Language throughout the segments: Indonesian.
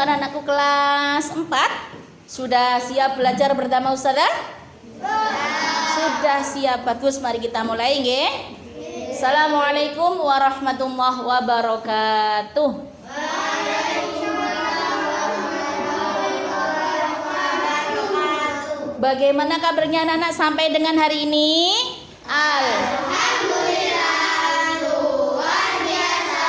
anak-anakku kelas 4 sudah siap belajar bersama Ustazah? Sudah siap, bagus. Mari kita mulai nggih. Assalamualaikum warahmatullahi wabarakatuh. Bagaimana kabarnya anak-anak sampai dengan hari ini? Alhamdulillah, luar biasa,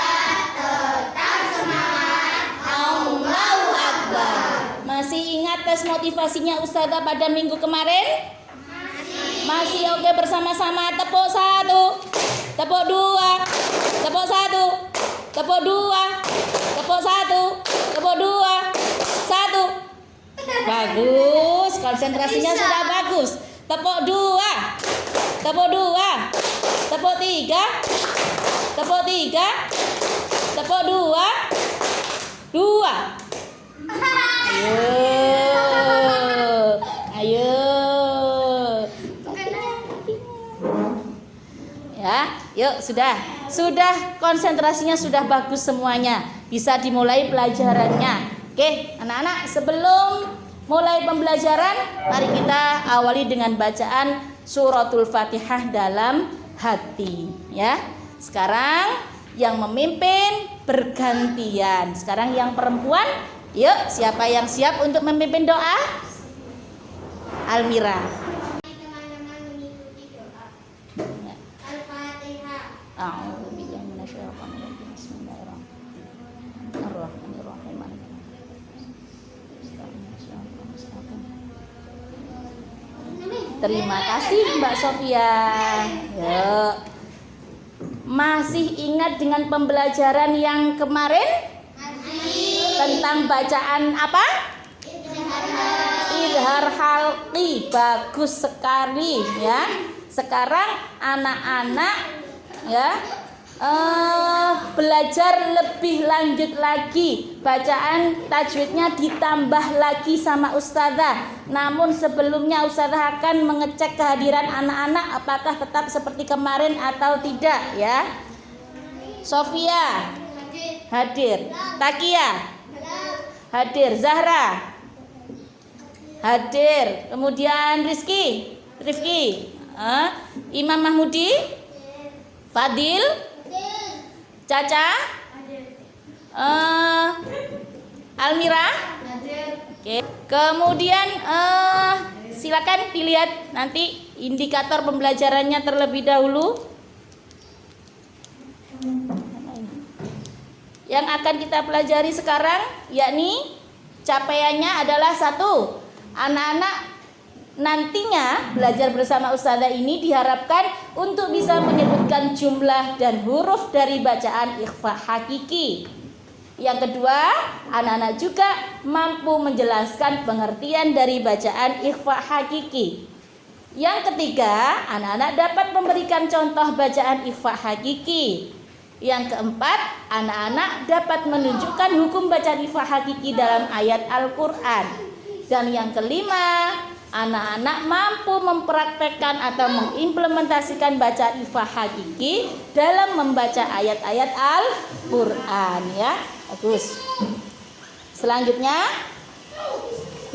tetap semangat. Allahu Akbar. Masih ingat tes motivasinya Ustazah pada minggu kemarin? Masih oke, bersama-sama. Tepuk 1, tepuk 2, tepuk 1, tepuk 2, tepuk 1, tepuk 2, 1. Bagus, konsentrasinya sudah bagus. Tepuk 2, tepuk 2, tepuk 3, tepuk 3, tepuk 2, 2. Ayo. Ya, yuk sudah konsentrasinya sudah bagus semuanya. Bisa dimulai pelajarannya. Oke, anak-anak, sebelum mulai pembelajaran, mari kita awali dengan bacaan suratul Fatihah dalam hati, ya. Sekarang yang memimpin bergantian. Sekarang yang perempuan, yuk, siapa yang siap untuk memimpin doa? Almira. Teman-teman mengikuti doa. Al-Fatihah. A'udzubillahi minasyaitonir rajim. Bismillahirrahmanirrahim. Terima kasih Mbak Sofia. Yuk. Masih ingat dengan pembelajaran yang kemarin? Tentang bacaan apa? Idhar halqi. Bagus sekali ya. Sekarang anak-anak ya belajar lebih lanjut lagi. Bacaan tajwidnya ditambah lagi sama Ustazah. Namun sebelumnya Ustazah akan mengecek kehadiran anak-anak apakah tetap seperti kemarin atau tidak ya. Sofia hadir, Takia hadir, Zahra hadir, kemudian Rifki, Imam Mahmudi, Fadil, Caca, Almira. Oke. Kemudian silakan dilihat nanti indikator pembelajarannya terlebih dahulu. Yang akan kita pelajari sekarang yakni capaiannya adalah 1. Anak-anak nantinya belajar bersama Ustazah ini diharapkan untuk bisa menyebutkan jumlah dan huruf dari bacaan ikhfa hakiki. Yang kedua, anak-anak juga mampu menjelaskan pengertian dari bacaan ikhfa hakiki. Yang ketiga, anak-anak dapat memberikan contoh bacaan ikhfa hakiki. Yang keempat, anak-anak dapat menunjukkan hukum bacaan ikhfa hakiki dalam ayat Al-Quran. Dan yang kelima, anak-anak mampu mempraktekkan atau mengimplementasikan bacaan ikhfa hakiki dalam membaca ayat-ayat Al-Quran ya. Bagus. Selanjutnya,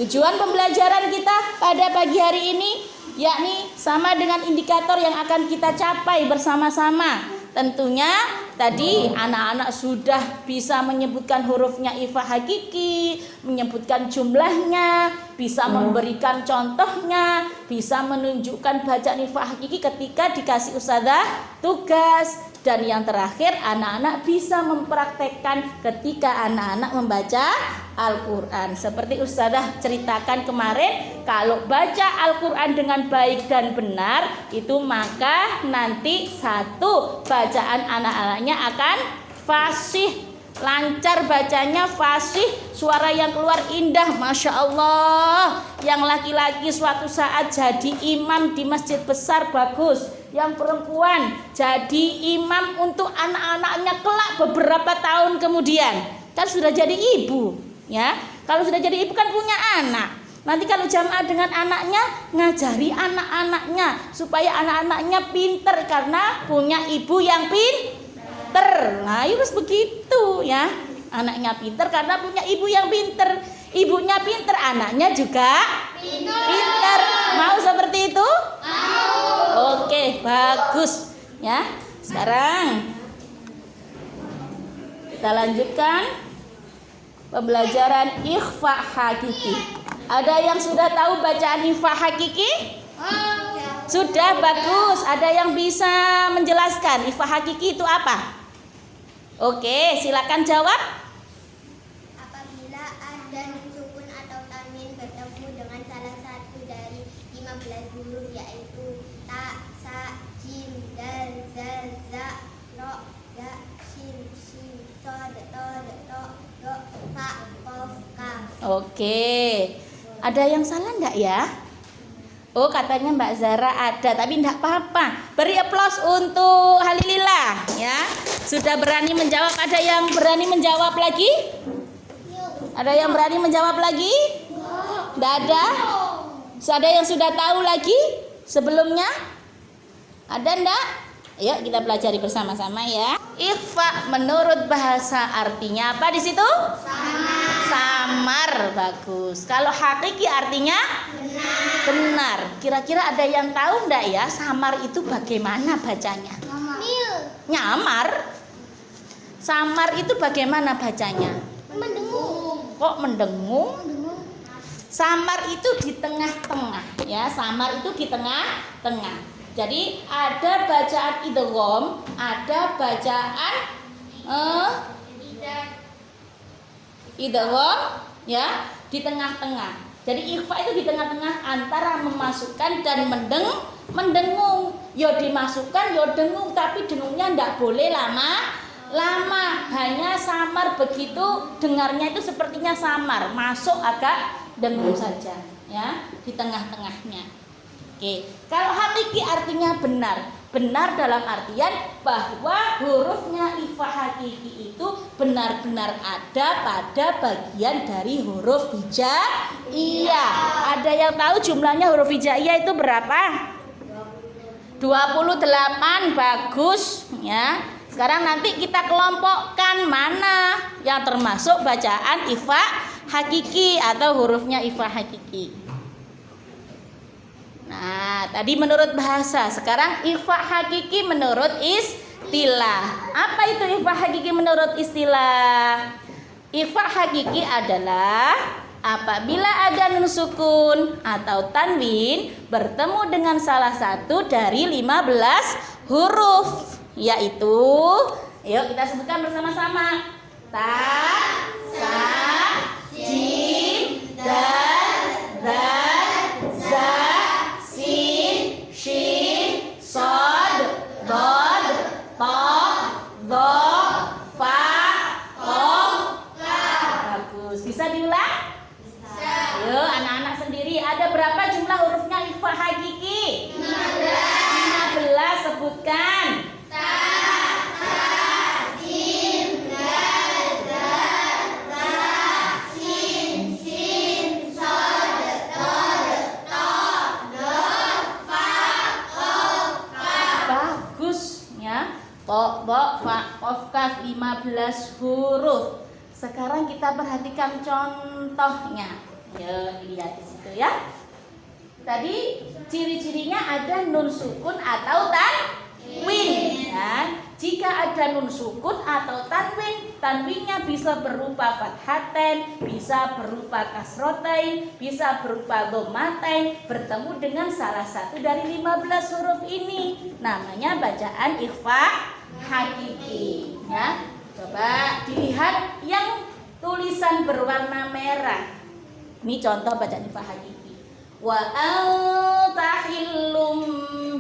tujuan pembelajaran kita pada pagi hari ini yakni sama dengan indikator yang akan kita capai bersama-sama. Tentunya tadi anak-anak sudah bisa menyebutkan hurufnya ikhfa hakiki, menyebutkan jumlahnya, bisa memberikan contohnya, bisa menunjukkan bacaan ikhfa hakiki ketika dikasih Ustazah tugas. Dan yang terakhir, anak-anak bisa mempraktekkan ketika anak-anak membaca Al-Quran. Seperti Ustazah ceritakan kemarin, kalau baca Al-Quran dengan baik dan benar, itu maka nanti 1, bacaan anak-anaknya akan fasih, lancar bacanya, fasih, suara yang keluar indah, Masya Allah. Yang laki-laki suatu saat jadi imam di masjid besar, bagus. Yang perempuan jadi imam untuk anak-anaknya kelak beberapa tahun kemudian, kan sudah jadi ibu ya. Kalau sudah jadi ibu kan punya anak. Nanti kalau jamaah dengan anaknya, ngajari anak-anaknya supaya anak-anaknya pinter karena punya ibu yang pinter. Nah, harus begitu ya. Anaknya pinter karena punya ibu yang pinter. Ibunya pinter, anaknya juga pinter. Mau seperti itu? Mau. Oke, bagus. Ya, sekarang kita lanjutkan pembelajaran ikhfa hakiki. Ada yang sudah tahu bacaan ikhfa hakiki? Sudah, bagus. Ada yang bisa menjelaskan ikhfa hakiki itu apa? Oke, silakan jawab. Apabila ada nun sukun atau tanwin bertemu dengan salah satu dari 15 huruf yaitu ta, sa, jim, dal, zal, za, ro, za, shin, sod, tod, to, do, fa, kof, kaf. Oke. Ada yang salah enggak ya? Oh, katanya Mbak Zara ada, tapi enggak apa-apa. Beri aplaus untuk Halilillah ya. Sudah berani menjawab. Ada yang berani menjawab lagi? Ada yang berani menjawab lagi? Enggak ada? Ada yang sudah tahu lagi sebelumnya? Ada enggak? Ayo kita pelajari bersama-sama ya. Ikhfa menurut bahasa artinya apa di situ? Samar, bagus. Kalau hakiki artinya benar. Kira-kira ada yang tahu enggak ya samar itu bagaimana bacanya? Nyamar. Samar itu bagaimana bacanya? Mendengung. Kok mendengung? Samar itu di tengah-tengah ya. Samar itu di tengah-tengah. Jadi ada bacaan idgham, ada bacaan idgham ya di tengah-tengah. Jadi ikhfa itu di tengah-tengah antara memasukkan dan mendengung. Yo dimasukkan, yo dengung, tapi dengungnya ndak boleh lama. Hanya samar, begitu dengarnya itu sepertinya samar, masuk agak dengung saja ya di tengah-tengahnya. Oke, kalau hakiki artinya benar. Benar dalam artian bahwa hurufnya ikhfa hakiki itu benar-benar ada pada bagian dari huruf hijaiyah. Ada yang tahu jumlahnya huruf hijaiyah itu berapa? 28, bagus ya. Sekarang nanti kita kelompokkan mana yang termasuk bacaan ikhfa hakiki atau hurufnya ikhfa hakiki. Nah, tadi menurut bahasa, sekarang ikhfa hakiki menurut istilah. Apa itu ikhfa hakiki menurut istilah? Ikhfa hakiki adalah apabila ada nun sukun atau tanwin bertemu dengan salah satu dari 15 huruf, yaitu, yuk kita sebutkan bersama-sama. Ta, sa, jim, dal, zal, za, sin, shin, sod, dod, to, do, fa, kof, kaf. Bagus. Bisa diulang? Bisa. Yuk, anak-anak sendiri. Ada berapa jumlah hurufnya ikhfa hakiki? 15. Sebutkan. Ta, sa, jim, dal, zal, za, sin, shin, sod, dod, to, do, fa, kof, kaf. Bagus ya. To, do, fa, kof, kaf, 15 huruf. Sekarang kita perhatikan contohnya. Ya, lihat di situ ya. Tadi ciri-cirinya ada nun sukun atau tanwin. Ya. Jika ada nun sukun atau tanwin, tanwinnya bisa berupa fathatain, bisa berupa kasrotain, bisa berupa dhammatain, bertemu dengan salah satu dari 15 huruf ini. Namanya bacaan ikhfa hakiki. Ya. Coba dilihat yang tulisan berwarna merah. Ini contoh bacaan ikhfa hakiki. Wa anta hillum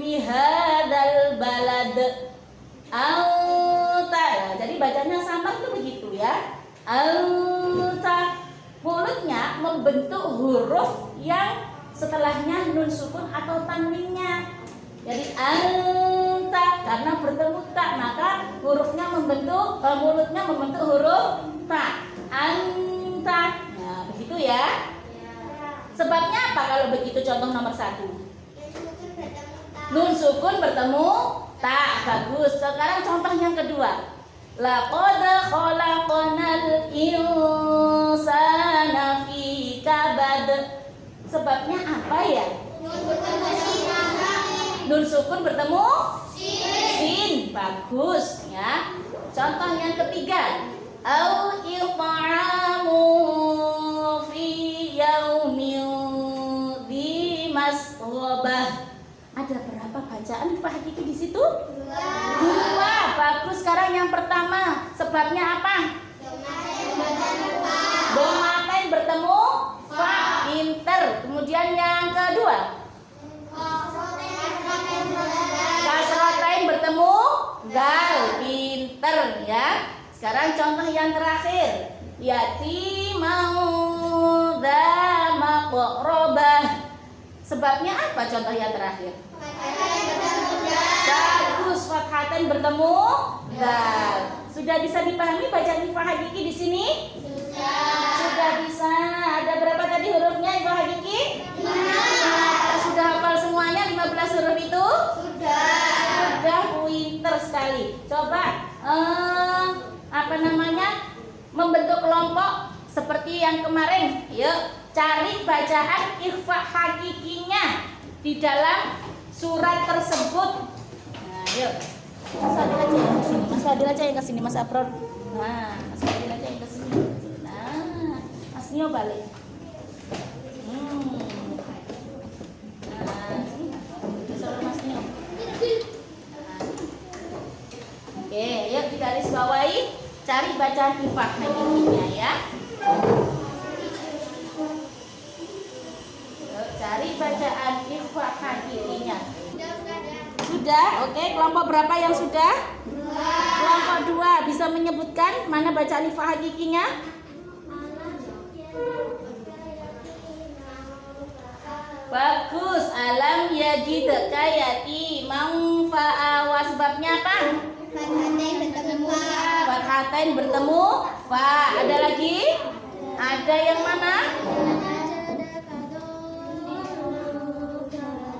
bihadzal balad. Anta ya, jadi bacanya samar itu begitu ya. Anta, mulutnya membentuk huruf yang setelahnya nun sukun atau tanwinnya. Jadi anta, karena bertemu tak maka hurufnya membentuk, mulutnya membentuk huruf ta. Anta. Nah, begitu ya. Sebabnya apa kalau begitu? Contoh nomor 1. Nun sukun bertemu ta. Bagus. Sekarang contoh yang kedua. Laqad khalaqnal insana fi kabad. Sebabnya apa ya? Nun sukun bertemu sin. Bagus ya. Contoh yang ketiga, au it'amu fi yaumin dzi masghobah. Ada berapa bacaan Pak Hakiki di situ? Dua. Bagus. Sekarang yang pertama, sebabnya apa? Domaten bertemu fa, pinter. Kemudian yang kedua, kasrotain bertemu gal, pinter ya. Sekarang contoh yang terakhir, yatimau dza maqrabah. Sebabnya apa contoh yang terakhir? Bagus, fathatan bertemu dal. Sudah bisa dipahami bacaan Ifa Hakiki di sini? Sudah bisa. Ada berapa tadi hurufnya Ifa Hakiki? 5. Sudah hafal semuanya 15 huruf itu? Sudah pinter sekali. Coba membentuk kelompok seperti yang kemarin. Yuk, cari bacaan Ifa Hakikinya di dalam surat tersebut. Nah, yuk. Mas Fadil aja yang ke sini, Mas Aprod. Nah, Mas Fadil aja yang ke sini. Nah, Mas Nio balik. Nah, sini. Suruh Mas Nio. Oke, yuk digaris bawahi, cari bacaan Ifa Hakikinya ya. Yuk, cari bacaan Ifa Hakikinya. Sudah, oke. Kelompok berapa yang sudah? 2. Kelompok 2 bisa menyebutkan mana bacaan Ifa Hakikinya? Bagus. Alam yajidka yatiman fa'awa. Sebabnya apa? Fathatain bertemu fa. Ada lagi? Ada yang mana?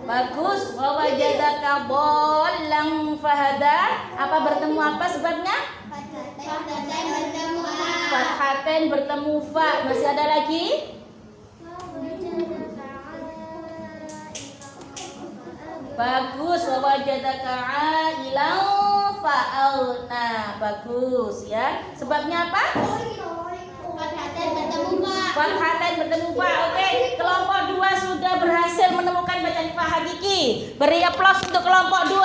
Bagus. Wa wajadaka dhallan fahada. Apa bertemu apa sebabnya? Fathatain bertemu fa. Masih ada lagi? Bagus. Wa wajadaka ailan fa'alna. Bagus ya. Sebabnya apa? Fathatain bertemu fa. Oke, kelompok 2 sudah berhasil menemukan bacaan Ifa Hakiki. Beri aplaus untuk kelompok 2.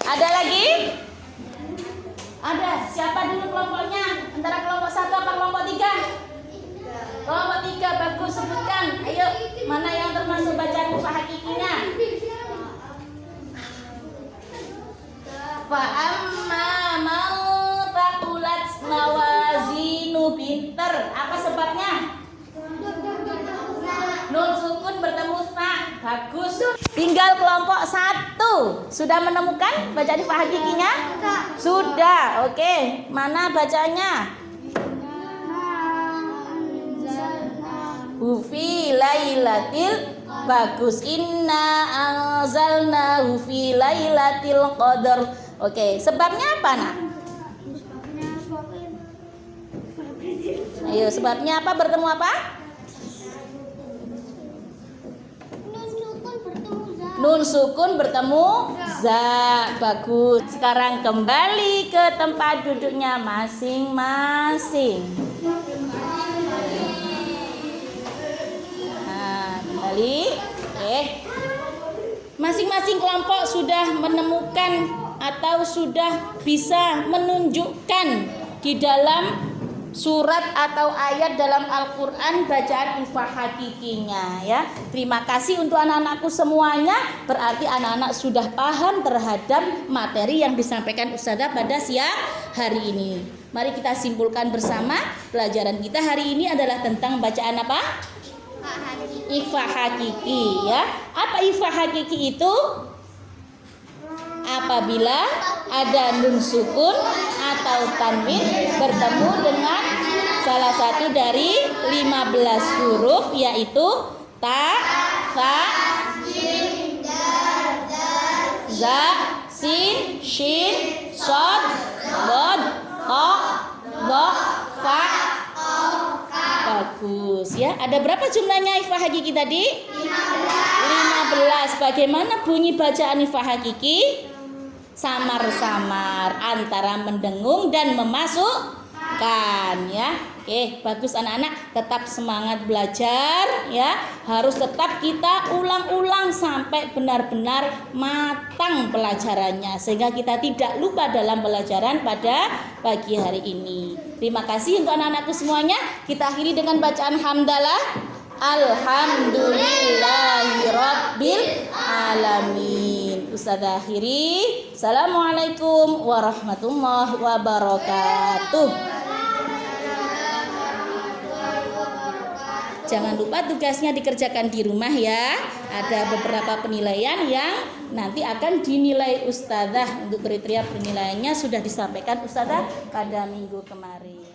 Ada lagi? Ada. Siapa dulu kelompoknya? Antara kelompok 1 apa kelompok 3? Kelompok 3. Bagus, sebutkan. Ayo, mana yang termasuk bacaan Ifa Hakikinya? Fa'amma man taqulat mawazinu. Pinter. Apa sebabnya? Nun sukun bertemu fa. Bagus. Tinggal kelompok 1. Sudah menemukan bacaan Ifa Hakikinya? Sudah. Oke. Mana bacanya? Fi lailatil. Bagus. Inna anzalnahu fi lailatil qadar. Oke, sebabnya apa, Nak? Ayo, sebabnya apa? Bertemu apa? Nun sukun bertemu za. Bagus. Sekarang kembali ke tempat duduknya masing-masing. Nah, kembali. Masing-masing kelompok sudah menemukan atau sudah bisa menunjukkan di dalam surat atau ayat dalam Al-Quran bacaan Ifa Hakikinya ya. Terima kasih untuk anak-anakku semuanya. Berarti anak-anak sudah paham terhadap materi yang disampaikan Ustazah pada siang hari ini. Mari kita simpulkan bersama. Pelajaran kita hari ini adalah tentang bacaan apa? Ifa Hakiki ya. Apa Ifa Hakiki itu? Apabila ada nun sukun atau tanwin bertemu dengan salah satu dari 15 huruf, yaitu ta, fa, za, sin, shin, shod, bod, to, do, fa. Bagus ya. Ada berapa jumlahnya Ifah Hakiki tadi? 15. Bagaimana bunyi bacaan Ifah Hakiki? Samar-samar antara mendengung dan memasukkan ya. Oke, bagus anak-anak, tetap semangat belajar ya. Harus tetap kita ulang-ulang sampai benar-benar matang pelajarannya sehingga kita tidak lupa dalam pelajaran pada pagi hari ini. Terima kasih untuk anak-anakku semuanya. Kita akhiri dengan bacaan hamdalah. Alhamdulillahirabbil alamin. Ustazah akhiri. Assalamualaikum warahmatullahi wabarakatuh. Jangan lupa tugasnya dikerjakan di rumah ya. Ada beberapa penilaian yang nanti akan dinilai ustazah. Untuk kriteria penilaiannya sudah disampaikan ustazah pada minggu kemarin.